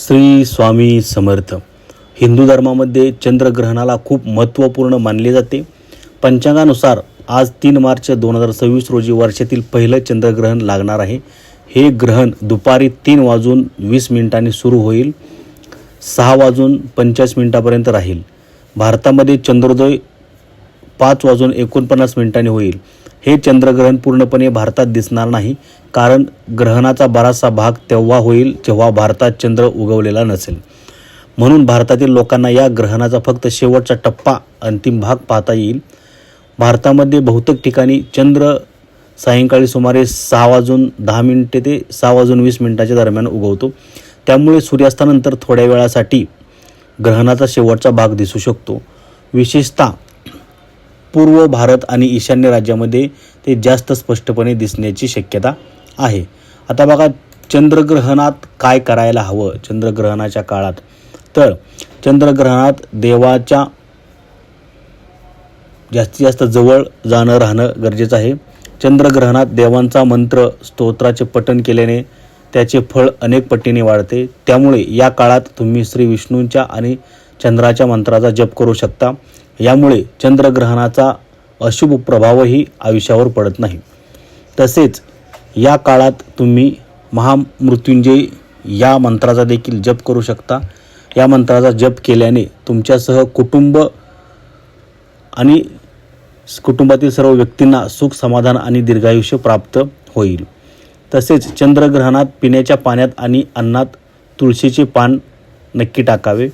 श्री स्वामी समर्थ. हिंदू धर्मामध्ये चंद्रग्रहणाला खूप महत्त्वपूर्ण मानले जाते. पंचांगानुसार आज 3 मार्च 2026 रोजी वर्षातील पहिलं चंद्रग्रहण लागणार आहे. हे ग्रहण दुपारी 3:20 सुरू होईल, 6:45 राहील. भारतामध्ये चंद्रोदय 5:49 होईल. हे चंद्रग्रहण पूर्णपणे भारतात दिसणार नाही, कारण ग्रहणाचा बराचसा भाग तेव्हा होईल जेव्हा भारतात चंद्र उगवलेला नसेल. म्हणून भारतातील लोकांना या ग्रहणाचा फक्त शेवटचा टप्पा, अंतिम भाग पाहता येईल. भारतामध्ये बहुतेक ठिकाणी चंद्र सायंकाळी सुमारे 6:10 ते 6:20 दरम्यान उगवतो. त्यामुळे सूर्यास्तानंतर थोड्या वेळासाठी ग्रहणाचा शेवटचा भाग दिसू शकतो. विशेषतः पूर्व भारत आणि ईशान्य राज्यामध्ये ते जास्त स्पष्टपणे दिसण्याची शक्यता आहे. आता बघा, चंद्रग्रहणात काय करायला हवं चंद्रग्रहणाच्या काळात. तर चंद्रग्रहणात देवाच्या जास्तीत जास्त जवळ राहणं गरजेचं आहे. चंद्रग्रहणात देवांचा मंत्र स्तोत्राचे पठण केल्याने त्याचे फळ अनेक पटीने वाढते. त्यामुळे या काळात तुम्ही श्री विष्णूंच्या आणि चंद्राच्या मंत्राचा जप करू शकता. यामुळे चंद्रग्रहणाचा अशुभ प्रभावही आयुष्यावर पडत नाही. तसेच या काळात तुम्ही महामृत्युंजय या मंत्राचा देखील जप करू शकता. या मंत्राचा जप केल्याने तुमच्यासह कुटुंबातील सर्व व्यक्तींना सुख, समाधान आणि दीर्घायुष्य प्राप्त होईल. तसेच चंद्रग्रहणात पिण्याच्या पाण्यात आणि अन्नात तुळशीचे पान नक्की टाकावे.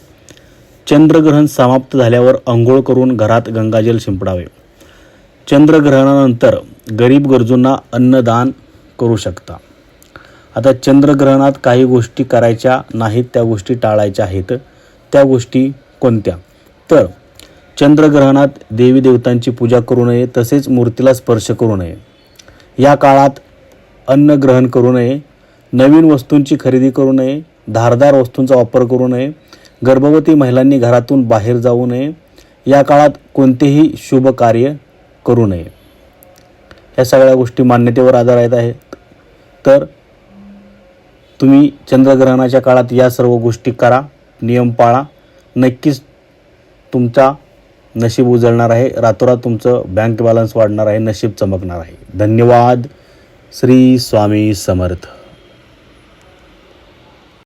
चंद्रग्रहण समाप्त झाल्यावर अंघोळ करून घरात गंगाजल शिंपडावे. चंद्रग्रहणानंतर गरीब गरजूंना अन्नदान करू शकता. आता चंद्रग्रहणात काही गोष्टी करायच्या नाहीत, त्या गोष्टी टाळायच्या आहेत. त्या गोष्टी कोणत्या? तर चंद्रग्रहणात देवी देवतांची पूजा करू नये, तसेच मूर्तीला स्पर्श करू नये. या काळात अन्न ग्रहण करू नये, नवीन वस्तूंची खरेदी करू नये, धारदार वस्तूंचा वापर करू नये, गर्भवती महिलांनी घरातून बाहेर जाऊ नये. या काळात कोणतेही शुभ कार्य करू नये. या सगळ्या गोष्टी मान्यतेवर आधारित आहेत. तर तुम्ही चंद्रग्रहणाच्या काळात या सर्व गोष्टी करा, नियम पाळा. नक्कीच तुमचा नशीब उजळणार आहे. रातोरात तुमचं बँक बॅलन्स वाढणार आहे, नशीब चमकणार आहे. धन्यवाद. श्री स्वामी समर्थ.